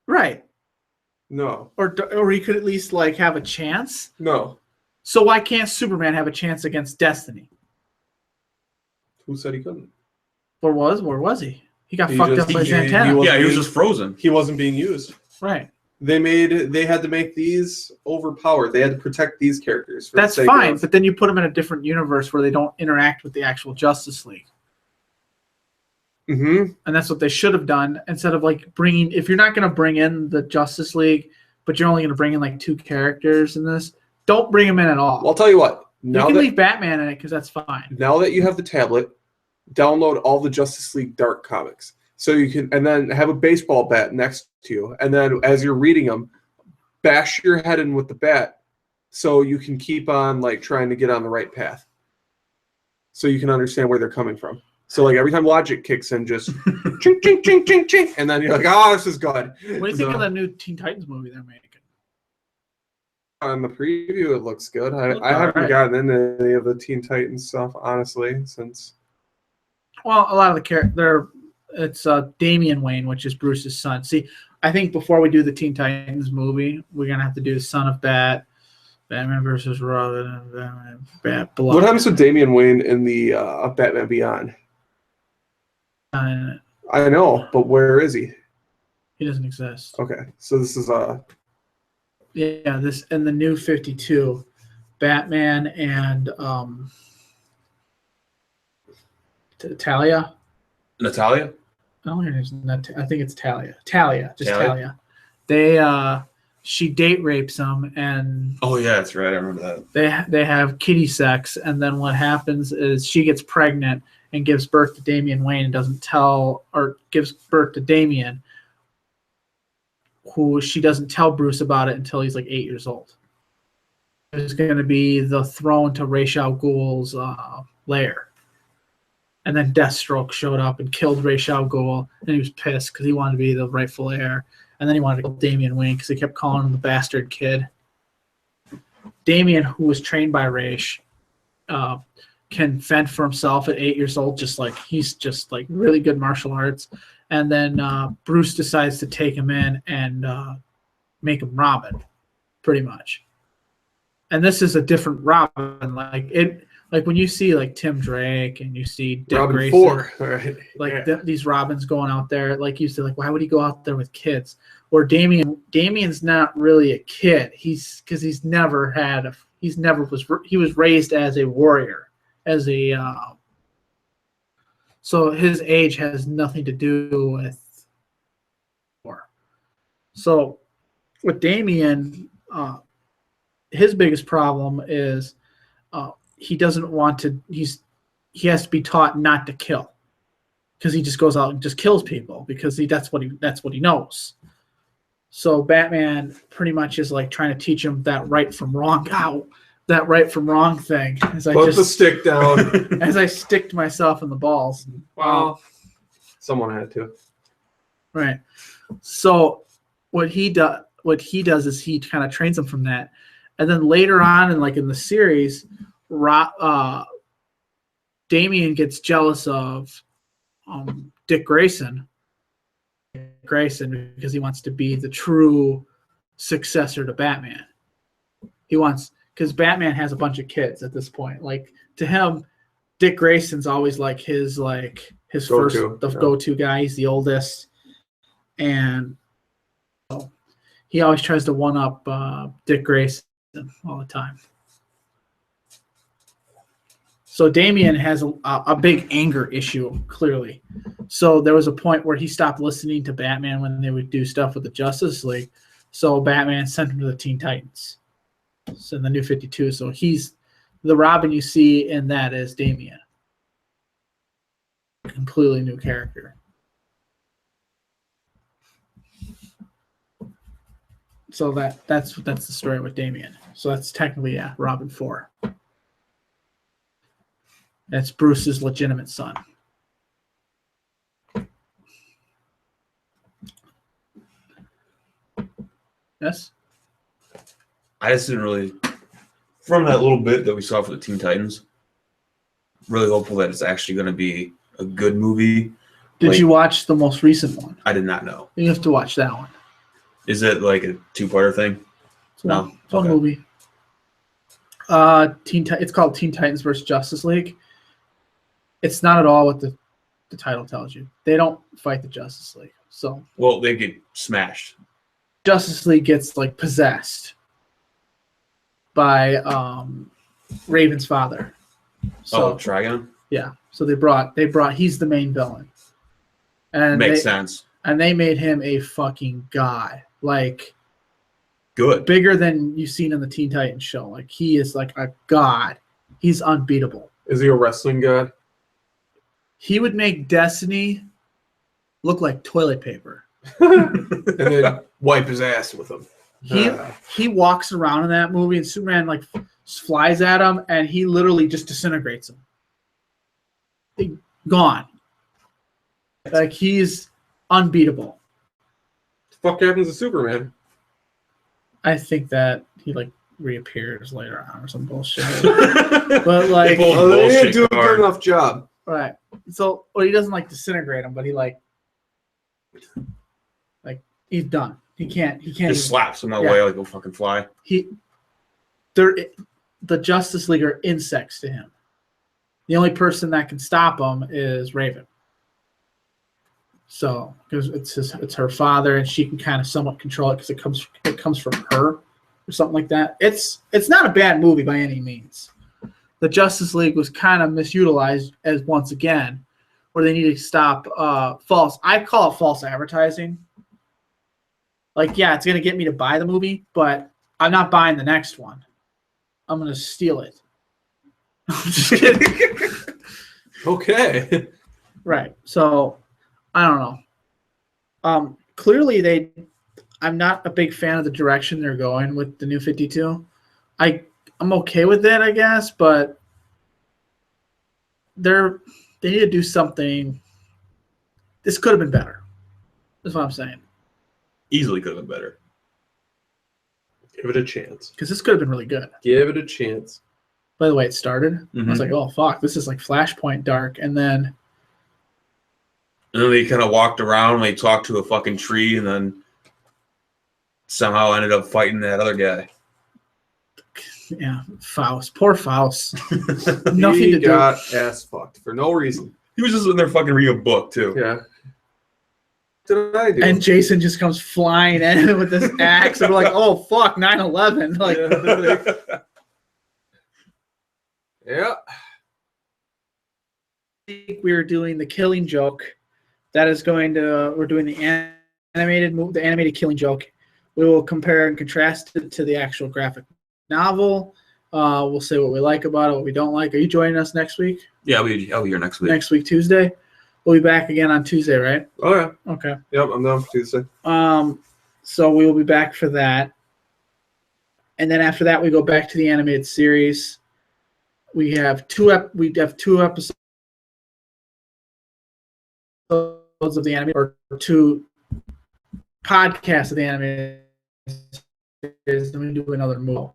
Right. No. Or he could at least like have a chance? No. So why can't Superman have a chance against Destiny? Who said he couldn't? Where was he? He got fucked up by Zatanna. Yeah, he was just frozen. He wasn't being used. Right. They had to make these overpowered. They had to protect these characters. That's fine, but then you put them in a different universe where they don't interact with the actual Justice League. Mm-hmm. And that's what they should have done instead of like bringing. If you're not going to bring in the Justice League, but you're only going to bring in like 2 characters in this, don't bring them in at all. Well, I'll tell you what. You can leave Batman in it because that's fine. Now that you have the tablet, download all the Justice League Dark comics. So you can, and then have a baseball bat next to you. And then as you're reading them, bash your head in with the bat so you can keep on like trying to get on the right path. So you can understand where they're coming from. So like every time logic kicks in, just ching, ching, ching, ching, ching. And then you're like, oh, this is good. What do you think of the new Teen Titans movie they're making? On the preview, it looks good. I haven't gotten into any of the Teen Titans stuff, honestly, since... Well, a lot of the characters, it's Damian Wayne, which is Bruce's son. See, I think before we do the Teen Titans movie, we're going to have to do Son of Batman versus Robin, and Batman, Bat-Blood. What happens with Damian Wayne in the Batman Beyond? I know, but where is he? He doesn't exist. Okay, so this is Yeah, this in the New 52, Batman and Talia. Natalia? I don't think it's I think it's Talia. Talia, just Talia? Talia. They she date rapes him, and Oh yeah, that's right. I remember that. they have kitty sex, and then what happens is she gets pregnant and gives birth to Damian Wayne and doesn't tell, or gives birth to Damian, who she doesn't tell Bruce about it until he's like 8 years old. It's going to be the throne to Ra's al Ghul's lair. And then Deathstroke showed up and killed Ra's al Ghul, and he was pissed because he wanted to be the rightful heir. And then he wanted to kill Damian Wayne because he kept calling him the bastard kid. Damian, who was trained by Ra's, can fend for himself at 8 years old, he's just like really good martial arts. And then Bruce decides to take him in and make him Robin, pretty much. And this is a different Robin. Like when you see like Tim Drake and you see Dick Robin Grayson, 4, right? like these Robins going out there, like you said, like why would he go out there with kids? Or Damian's not really a kid. He was raised as a warrior, so his age has nothing to do with war. So with Damian, his biggest problem is he doesn't want to. He has to be taught not to kill, because he just goes out and just kills people because that's what he knows. So Batman pretty much is like trying to teach him that right from wrong. That right from wrong thing. Put the stick down. As I sticked myself in the balls. Well, someone had to. Right. So what he does is he kind of trains him from that, and then later on, in the series, Damian gets jealous of Dick Grayson. Because he wants to be the true successor to Batman. Because Batman has a bunch of kids at this point. Like, to him, Dick Grayson's always like his go-to guy. He's the oldest, and he always tries to one up Dick Grayson all the time. So Damian has a big anger issue, clearly. So there was a point where he stopped listening to Batman when they would do stuff with the Justice League. So Batman sent him to the Teen Titans. So in the New 52. So he's the Robin you see in that is Damian. Completely new character. So that's the story with Damian. So that's technically Robin 4. That's Bruce's legitimate son. Yes? I just didn't really, from that little bit that we saw for the Teen Titans, really hopeful that it's actually going to be a good movie. Did you watch the most recent one? I did not know. You have to watch that one. Is it like a two-parter thing? It's one movie. It's called Teen Titans vs. Justice League. It's not at all what the title tells you. They don't fight the Justice League. Well, they get smashed. Justice League gets possessed by Raven's father. So, Trigon? Yeah. So they brought he's the main villain. And Makes sense. And they made him a fucking god. Good. Bigger than you've seen in the Teen Titans show. He is like a god. He's unbeatable. Is he a wrestling god? He would make Destiny look like toilet paper. And then wipe his ass with him. He walks around in that movie, and Superman flies at him, and he literally just disintegrates him. Gone. He's unbeatable. What the fuck happens to Superman? I think that he reappears later on or some bullshit. But they didn't do a good enough job. Right. So, he doesn't disintegrate him, but he he's done. He can't Just slaps him away like a fucking fly. The Justice League are insects to him. The only person that can stop him is Raven. So because it's her father, and she can kind of somewhat control it because it comes from her or something like that. It's not a bad movie by any means. The Justice League was kind of misutilized as once again, where they need to stop false. I call it false advertising. Like, yeah, it's gonna get me to buy the movie, but I'm not buying the next one. I'm gonna steal it. I'm just kidding. Okay. Right. So I don't know. Clearly I'm not a big fan of the direction they're going with the New 52. I'm okay with it, I guess, but they need to do something. This could have been better. That's what I'm saying. Easily could have been better. Give it a chance. Because this could have been really good. Give it a chance. By the way, it started. Mm-hmm. I was like, oh, fuck, this is like Flashpoint dark. And then they kind of walked around, they talked to a fucking tree, and then somehow ended up fighting that other guy. yeah, Faust. Poor Faust. Nothing He to got ass fucked for no reason. He was just in there fucking reading a book, too. Yeah. What did I do? And Jason just comes flying in with this axe. And we're like, oh, fuck, 9/11. Like, yeah. we're doing the Killing Joke. We're doing the animated Killing Joke. We will compare and contrast it to the actual graphic novel. We'll say what we like about it, what we don't like. Are you joining us next week? Yeah, I'll be here next week. Next week, Tuesday. We'll be back again on Tuesday, right? Oh, yeah. Okay. Yep, I'm down for Tuesday. So we will be back for that. And then after that, we go back to the animated series. We have two episodes of the animated, or 2 podcasts of the animated series. Then we do another movie.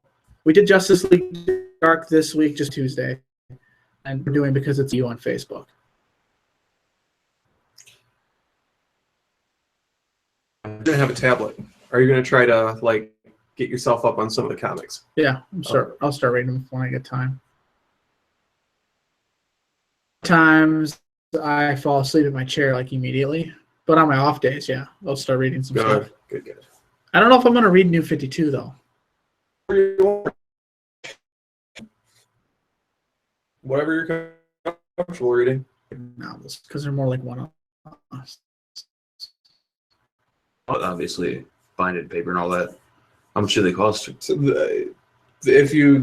We did Justice League Dark this week, just Tuesday. And we're doing Because It's You on Facebook. I'm going to have a tablet. Are you going to try to, like, get yourself up on some of the comics? Yeah, I'll start reading them when I get time. Times I fall asleep in my chair like immediately, but on my off days, yeah, I'll start reading some stuff. Good. I don't know if I'm going to read New 52 though. Whatever you're comfortable reading. Novels, because they're more like one-offs. Obviously, binded paper and all that. How much do they cost? So if you're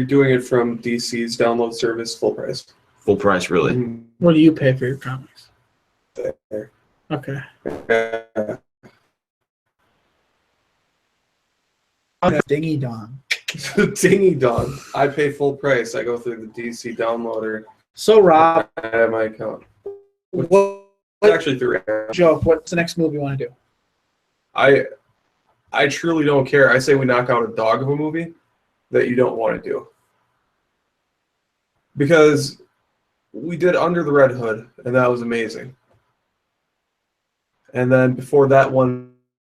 doing it from DC's download service, full price. Full price, really? What do you pay for your comics? There. Okay. Dingy Dong. Dingy Dong. I pay full price. I go through the DC downloader. So Rob, I have my account. what Actually, through joke? What's the next movie you want to do? I truly don't care. I say we knock out a dog of a movie that you don't want to do. Because we did Under the Red Hood, and that was amazing. And then before that one,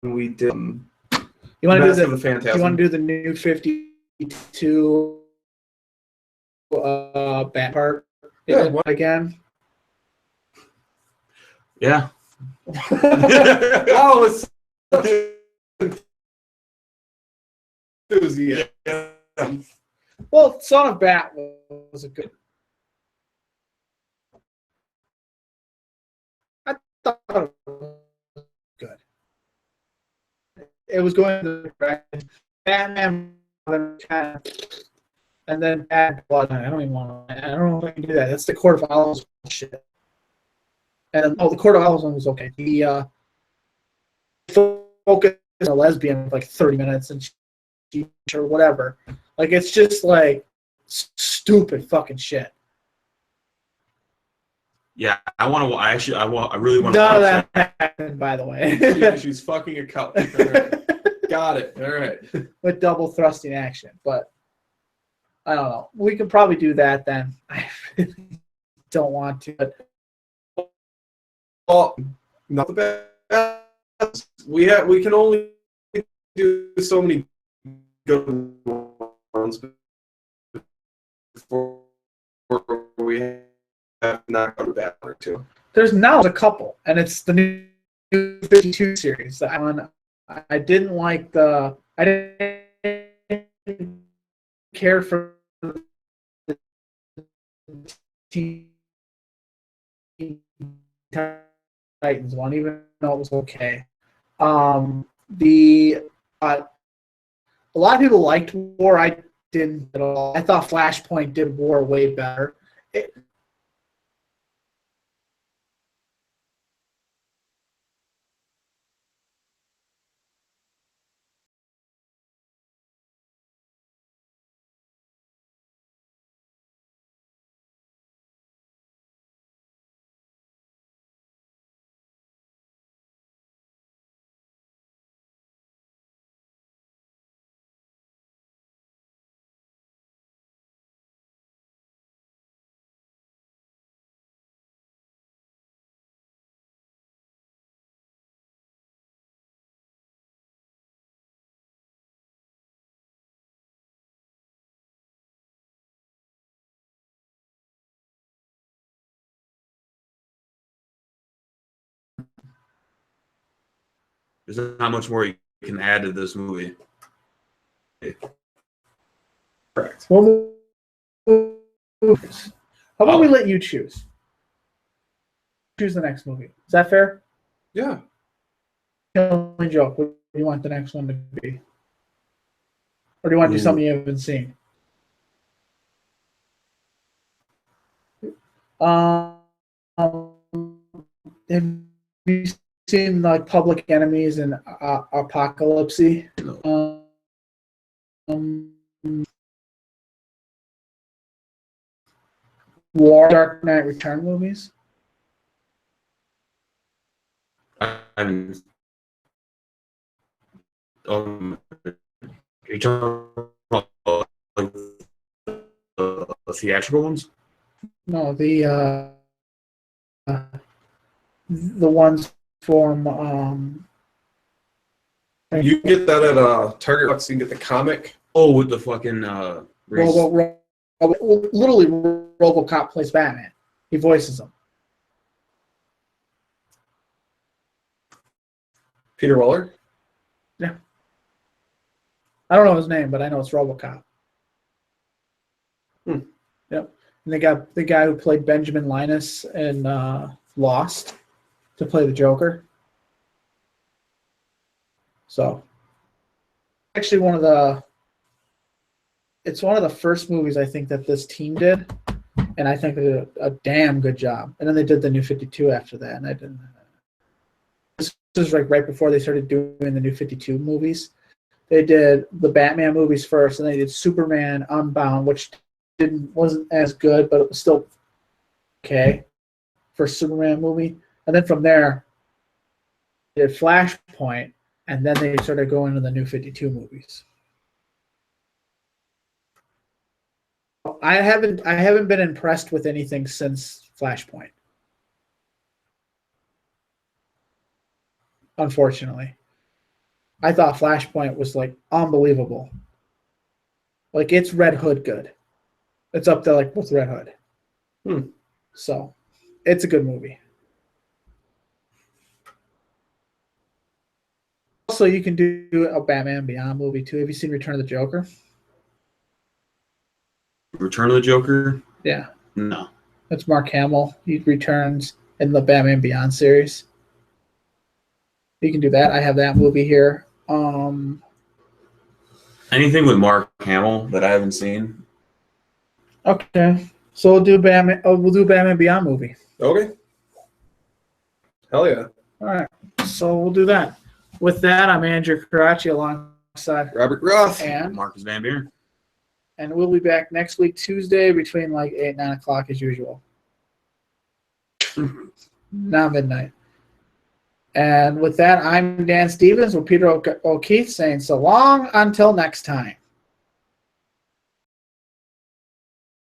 we did You want to Mask do of the Phantasm. You want to do the New 52 bat part? Yeah. Again. Yeah. Oh, it's enthusiasm. Well, Son of Bat was a good. I thought it was good. It was going to the direction. Batman kind of, and then Bad Blood. I don't even want. I don't know if I can do that. That's the Court of Owls shit. And the Court of Owls one was okay. He focused on a lesbian for like 30 minutes and she or whatever. Like, it's just like stupid fucking shit. Yeah, I really want to. None of that happened, by the way. She's fucking a couch. All right. Got it. All right. With double thrusting action, but I don't know. We can probably do that then. I really don't want to. But Well, not the best. We can only do so many good ones before we have to knock out a bad one or two. There's now a couple, and it's the new 52 series. That one, I didn't like the. I didn't care for the Teen Titans one, even though it was okay. The a lot of people liked War. I didn't at all. I thought Flashpoint did War way better. There's not much more you can add to this movie. Correct. Well, how about we let you choose? Choose the next movie. Is that fair? Yeah. Killing Joke. What do you want the next one to be? Or do you want to do something you haven't seen? Have you seen like Public Enemies and Apocalypse? War, Dark Knight Return movies? I mean, you talking about like the theatrical ones? No, the ones from You can get that at Target Bucks. You can get the comic. Oh, with the fucking literally RoboCop plays Batman. He voices him. Peter Weller. Yeah. I don't know his name, but I know it's RoboCop. Yep. And they got the guy who played Benjamin Linus in Lost to play the Joker. So, actually, it's one of the first movies I think that this team did, and I think they did a damn good job. And then they did the New 52 after that, and I didn't. This was like right before they started doing the New 52 movies. They did the Batman movies first, and they did Superman Unbound, which wasn't as good, but it was still okay for a Superman movie. And then from there, they did Flashpoint, and then they started going to the New 52 movies. I haven't been impressed with anything since Flashpoint. Unfortunately. I thought Flashpoint was like unbelievable. Like it's Red Hood good. It's up there like with Red Hood. So it's a good movie. Also, you can do a Batman Beyond movie too. Have you seen Return of the Joker? Return of the Joker? Yeah. No. That's Mark Hamill. He returns in the Batman Beyond series. You can do that. I have that movie here. Anything with Mark Hamill that I haven't seen? Okay. So we'll do Batman. We'll do Batman Beyond movie. Okay. Hell yeah. All right. So we'll do that. With that, I'm Andrew Caracci alongside Robert Roth and Marcus VanBuren. And we'll be back next week, Tuesday, between like 8 and 9 o'clock as usual. Not midnight. And with that, I'm Dan Stevens with Peter O'Keefe saying so long until next time.